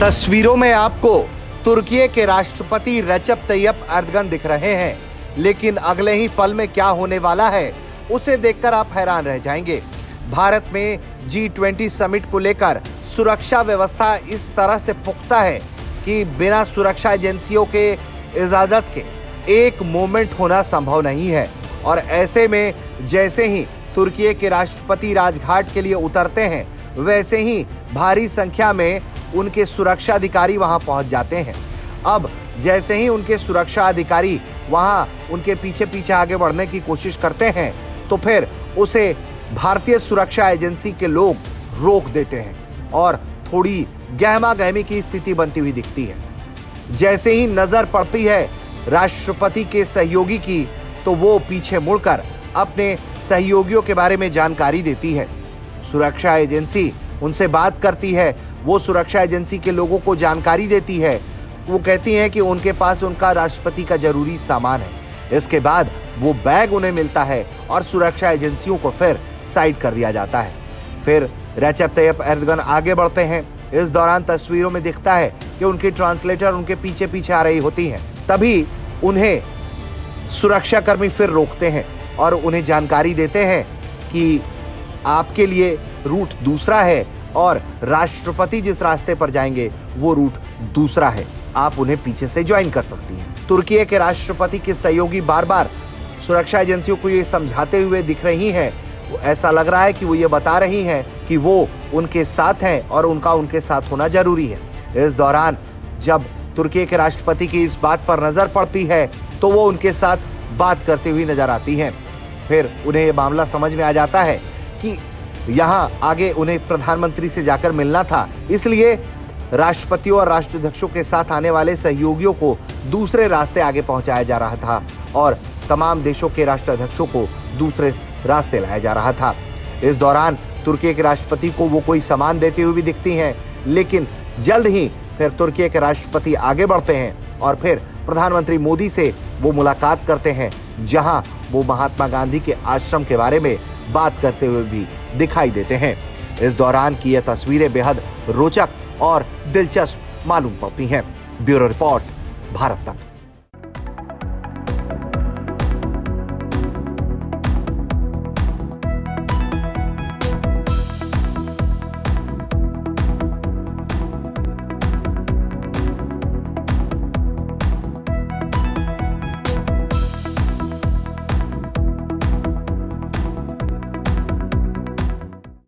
तस्वीरों में आपको तुर्की के राष्ट्रपति रजब तैयप एर्दोगन दिख रहे हैं, लेकिन अगले ही पल में क्या होने वाला है उसे देखकर आप हैरान रह जाएंगे। भारत में G20 समिट को लेकर सुरक्षा व्यवस्था इस तरह से पुख्ता है कि बिना सुरक्षा एजेंसियों के इजाजत के एक मोमेंट होना संभव नहीं है। और ऐसे में जैसे ही तुर्की के राष्ट्रपति राजघाट के लिए उतरते हैं, वैसे ही भारी संख्या में उनके सुरक्षा अधिकारी वहां पहुंच जाते हैं। अब जैसे ही उनके सुरक्षा अधिकारी वहां उनके पीछे पीछे आगे बढ़ने की कोशिश करते हैं, तो फिर उसे भारतीय सुरक्षा एजेंसी के लोग रोक देते हैं और थोड़ी गहमा गहमी की स्थिति बनती हुई दिखती है। जैसे ही नजर पड़ती है राष्ट्रपति के सहयोगी की, तो वो पीछे मुड़कर अपने सहयोगियों के बारे में जानकारी देती है। सुरक्षा एजेंसी उनसे बात करती है, वो सुरक्षा एजेंसी के लोगों को जानकारी देती है। वो कहती हैं कि उनके पास उनका राष्ट्रपति का जरूरी सामान है। इसके बाद वो बैग उन्हें मिलता है और सुरक्षा एजेंसियों को फिर साइड कर दिया जाता है। फिर रजब तैयप एर्दोगन आगे बढ़ते हैं। इस दौरान तस्वीरों में दिखता है कि उनकी ट्रांसलेटर उनके पीछे पीछे आ रही होती हैं। तभी उन्हें सुरक्षाकर्मी फिर रोकते हैं और उन्हें जानकारी देते हैं कि आपके लिए रूट दूसरा है और राष्ट्रपति जिस रास्ते पर जाएंगे वो रूट दूसरा है, आप उन्हें पीछे से ज्वाइन कर सकती हैं। तुर्की के राष्ट्रपति के सहयोगी बार बार सुरक्षा एजेंसियों को ये समझाते हुए दिख रही हैं। ऐसा लग रहा है कि वो ये बता रही हैं कि वो उनके साथ हैं और उनका उनके साथ होना जरूरी है। इस दौरान जब तुर्की के राष्ट्रपति की इस बात पर नजर पड़ती है, तो वो उनके साथ बात करती हुई नजर आती हैं। फिर उन्हें ये मामला समझ में आ जाता है कि यहाँ आगे उन्हें प्रधानमंत्री से जाकर मिलना था, इसलिए राष्ट्रपतियों और राष्ट्राध्यक्षों के साथ आने वाले सहयोगियों को दूसरे रास्ते आगे पहुंचाया जा रहा था और तमाम देशों के राष्ट्राध्यक्षों को दूसरे रास्ते लाया जा रहा था। इस दौरान तुर्की के राष्ट्रपति को वो कोई सामान देते हुए भी दिखती हैं, लेकिन जल्द ही फिर तुर्की के राष्ट्रपति आगे बढ़ते हैं और फिर प्रधानमंत्री मोदी से वो मुलाकात करते हैं, जहां वो महात्मा गांधी के आश्रम के बारे में बात करते हुए भी दिखाई देते हैं। इस दौरान की यह तस्वीरें बेहद रोचक और दिलचस्प मालूम पड़ती हैं। ब्यूरो रिपोर्ट, भारत तक।